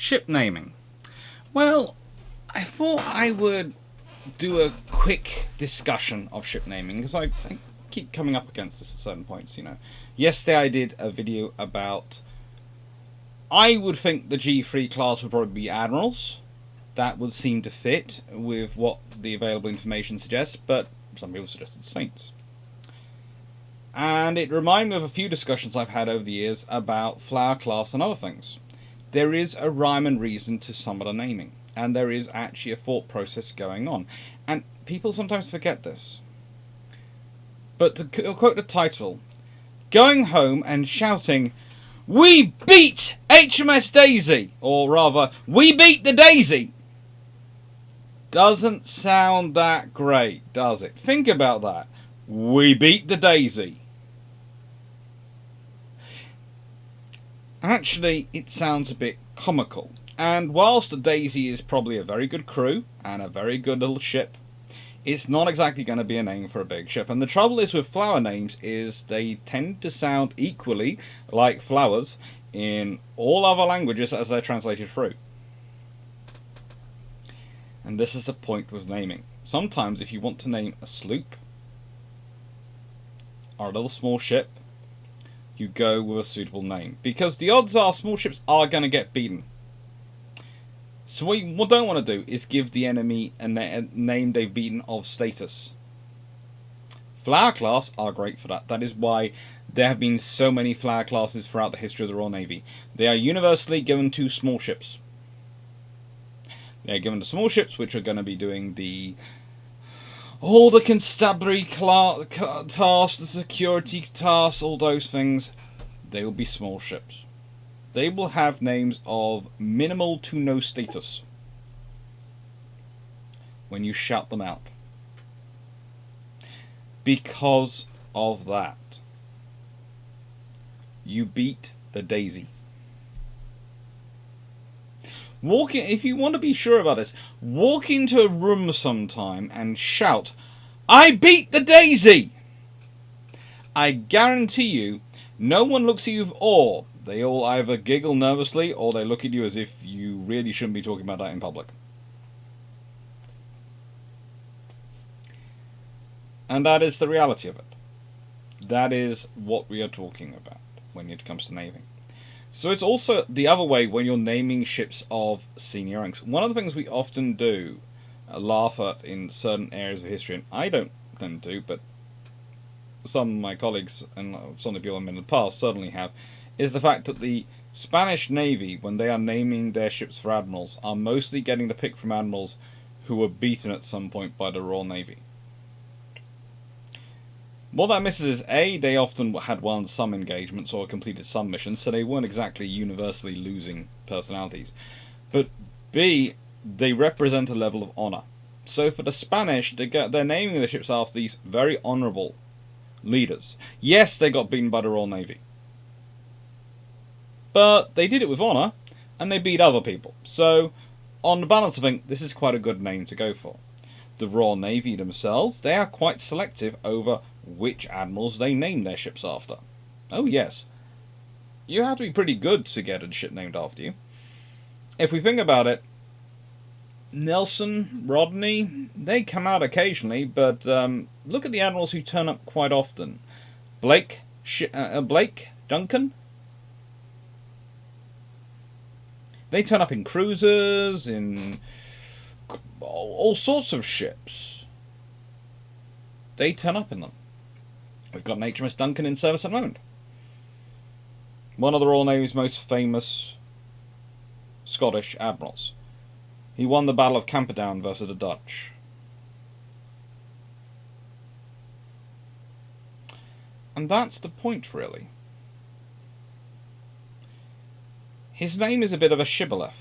Ship naming. Well, I thought I would do a quick discussion of ship naming because I keep coming up against this at certain points. Yesterday I did a video about. I would think the G3 class would probably be Admirals. That would seem to fit with what the available information suggests, but some people suggested Saints. And it reminded me of a few discussions I've had over the years about Flower class and other things. There is a rhyme and reason to some of the naming, and there is actually a thought process going on. And people sometimes forget this. But to quote the title, going home and shouting, "We beat HMS Daisy!" or rather, "We beat the Daisy!" doesn't sound that great, does it? Think about that. We beat the Daisy. Actually, it sounds a bit comical. And whilst the Daisy is probably a very good crew and a very good little ship, it's not exactly going to be a name for a big ship. And the trouble is with flower names is they tend to sound equally like flowers in all other languages as they're translated through. And this is the point with naming. Sometimes if you want to name a sloop or a little small ship, you go with a suitable name. Because the odds are small ships are going to get beaten. So what you don't want to do is give the enemy a name they've beaten of status. Flower class are great for that. That is why there have been so many flower classes throughout the history of the Royal Navy. They are universally given to small ships. They are given to small ships which are going to be doing all the constabulary tasks, the security tasks, all those things. They will be small ships. They will have names of minimal to no status when you shout them out. Because of that, you beat the Daisy. If you want to be sure about this, walk into a room sometime and shout, "I beat the Daisy!" I guarantee you, no one looks at you with awe. They all either giggle nervously or they look at you as if you really shouldn't be talking about that in public. And that is the reality of it. That is what we are talking about when it comes to naming. So it's also the other way when you're naming ships of senior ranks. One of the things we often do, laugh at in certain areas of history, and I don't tend to, but some of my colleagues and some of the people I've met in the past certainly have, is the fact that the Spanish Navy, when they are naming their ships for admirals, are mostly getting the pick from admirals who were beaten at some point by the Royal Navy. What that misses is A, they often had won some engagements or completed some missions, so they weren't exactly universally losing personalities. But B, they represent a level of honour. So for the Spanish, they're naming their ships after these very honourable leaders. Yes, they got beaten by the Royal Navy. But they did it with honour, and they beat other people. So, on the balance, I think this is quite a good name to go for. The Royal Navy themselves, they are quite selective over which admirals they name their ships after. Oh yes, you have to be pretty good to get a ship named after you. If we think about it, Nelson, Rodney, they come out occasionally, but look at the admirals who turn up quite often. Blake, Duncan. They turn up in cruisers, in all sorts of ships. They turn up in them. We've got an HMS Duncan in service at the moment. One of the Royal Navy's most famous Scottish admirals. He won the Battle of Camperdown versus the Dutch. And that's the point, really. His name is a bit of a shibboleth,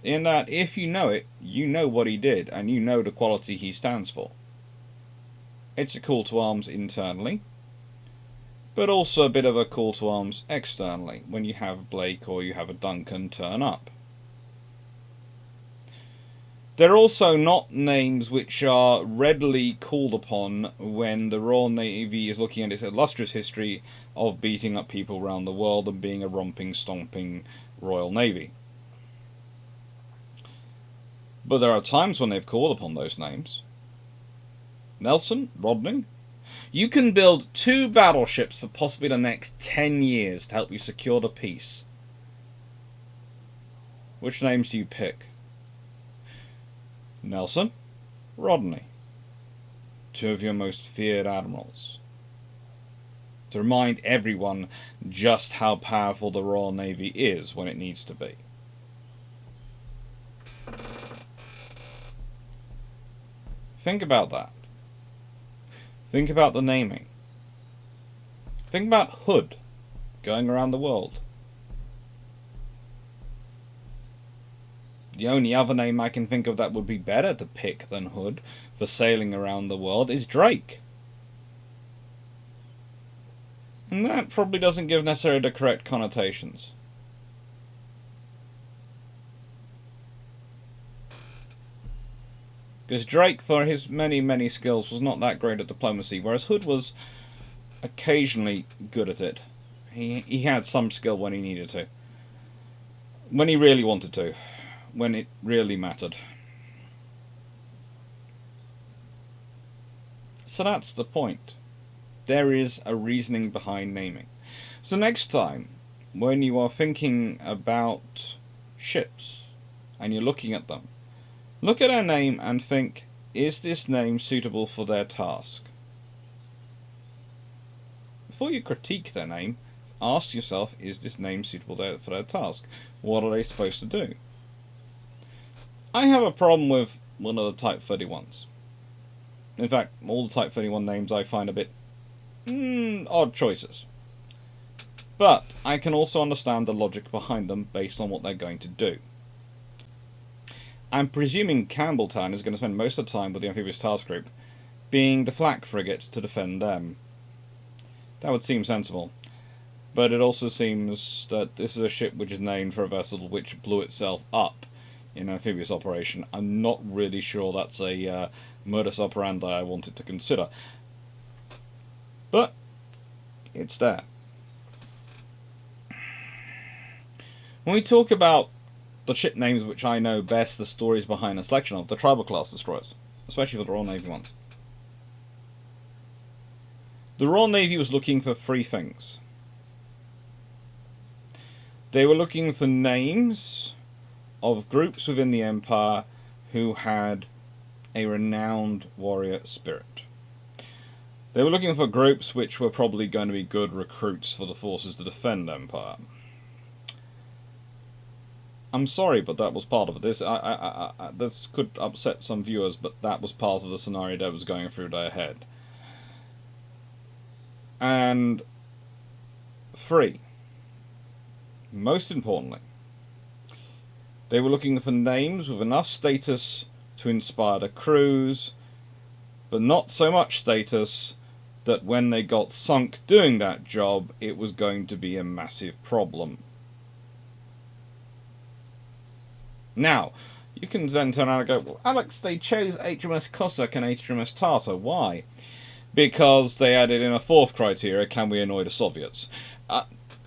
in that if you know it, you know what he did, and you know the quality he stands for. It's a call to arms internally, but also a bit of a call to arms externally, when you have Blake or you have a Duncan turn up. They're also not names which are readily called upon when the Royal Navy is looking at its illustrious history of beating up people around the world and being a romping, stomping Royal Navy. But there are times when they've called upon those names. Nelson, Rodney. You can build 2 battleships for possibly the next 10 years to help you secure the peace. Which names do you pick? Nelson, Rodney. 2 of your most feared admirals. To remind everyone just how powerful the Royal Navy is when it needs to be. Think about that. Think about the naming. Think about Hood going around the world. The only other name I can think of that would be better to pick than Hood for sailing around the world is Drake. And that probably doesn't give necessarily the correct connotations. Because Drake, for his many, many skills, was not that great at diplomacy, whereas Hood was occasionally good at it. He had some skill when he needed to. When he really wanted to. When it really mattered. So that's the point. There is a reasoning behind naming. So next time, when you are thinking about ships, and you're looking at them, look at their name and think, is this name suitable for their task? Before you critique their name, ask yourself, is this name suitable for their task? What are they supposed to do? I have a problem with one of the Type 31s. In fact, all the Type 31 names I find a bit odd choices. But I can also understand the logic behind them based on what they're going to do. I'm presuming Campbelltown is going to spend most of the time with the Amphibious Task Group being the flak frigate to defend them. That would seem sensible. But it also seems that this is a ship which is named for a vessel which blew itself up in an amphibious operation. I'm not really sure that's a modus operandi I wanted to consider. But it's there. When we talk about the ship names which I know best, the stories behind the selection of the tribal class destroyers, especially for the Royal Navy ones. The Royal Navy was looking for 3 things. They were looking for names of groups within the Empire who had a renowned warrior spirit. They were looking for groups which were probably going to be good recruits for the forces to defend Empire. I'm sorry, but that was part of it. This could upset some viewers, but that was part of the scenario that was going through their head. And 3, most importantly, they were looking for names with enough status to inspire the crews, but not so much status that when they got sunk doing that job, it was going to be a massive problem. Now, you can then turn around and go, well, Alex, they chose HMS Cossack and HMS Tartar. Why? Because they added in a 4th criteria, can we annoy the Soviets?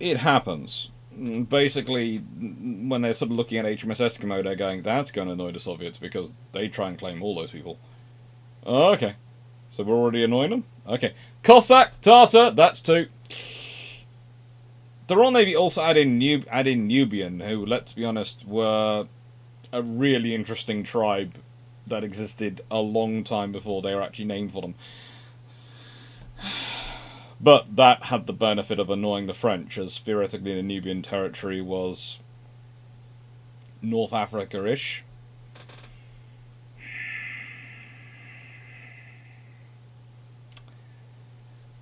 It happens. Basically, when they're sort of looking at HMS Eskimo, they're going, that's going to annoy the Soviets because they try and claim all those people. Okay. So we're already annoying them? Okay. Cossack, Tartar, that's 2. The Royal Navy also added in Nubian, who, let's be honest, were a really interesting tribe that existed a long time before they were actually named for them. But that had the benefit of annoying the French, as theoretically the Nubian territory was North Africa-ish.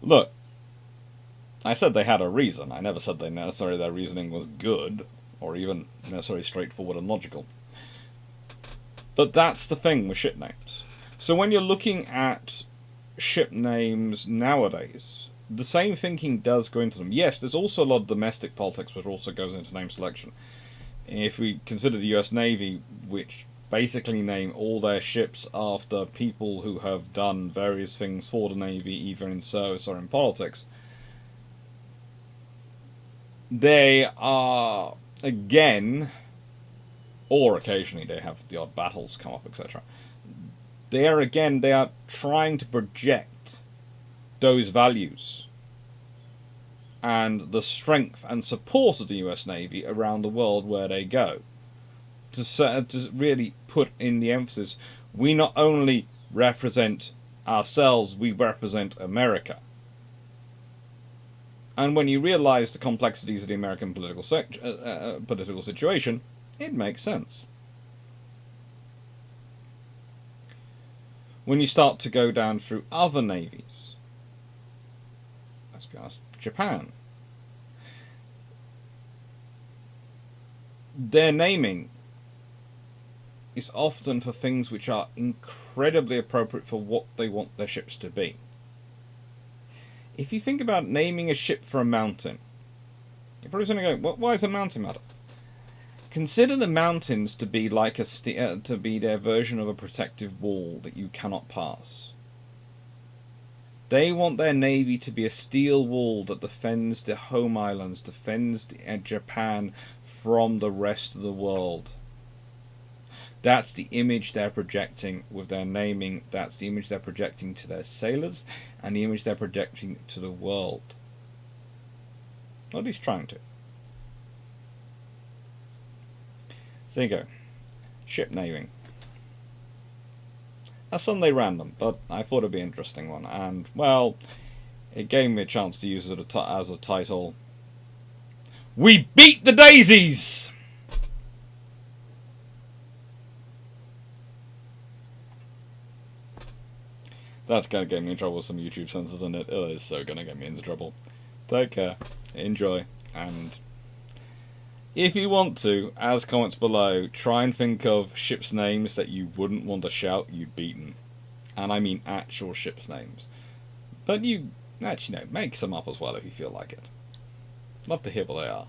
Look, I said they had a reason. I never said necessarily their reasoning was good, or even necessarily straightforward and logical. But that's the thing with ship names. So when you're looking at ship names nowadays, the same thinking does go into them. Yes, there's also a lot of domestic politics which also goes into name selection. If we consider the US Navy, which basically name all their ships after people who have done various things for the Navy, either in service or in politics, they are, again, or occasionally they have the odd battles come up, etc. There again, they are trying to project those values and the strength and support of the US Navy around the world where they go. To really put in the emphasis, we not only represent ourselves, we represent America. And when you realise the complexities of the American political situation, it makes sense. When you start to go down through other navies, let's be honest, Japan, their naming is often for things which are incredibly appropriate for what they want their ships to be. If you think about naming a ship for a mountain, you're probably going to go, why is a mountain matter? Consider the mountains to be like to be their version of a protective wall that you cannot pass. They want their navy to be a steel wall that defends the home islands, defends Japan from the rest of the world. That's the image they're projecting with their naming. That's the image they're projecting to their sailors, and the image they're projecting to the world. Or at least trying to. There you go. Ship naming. A Sunday random, but I thought it'd be an interesting one, and, well, it gave me a chance to use it as a title. We beat the daisies! That's going to get me in trouble with some YouTube censors, isn't it? It is so going to get me into trouble. Take care, enjoy, and if you want to, as comments below, try and think of ships' names that you wouldn't want to shout you'd beaten. And I mean actual ships' names. But you, actually, no, make some up as well if you feel like it. Love to hear what they are.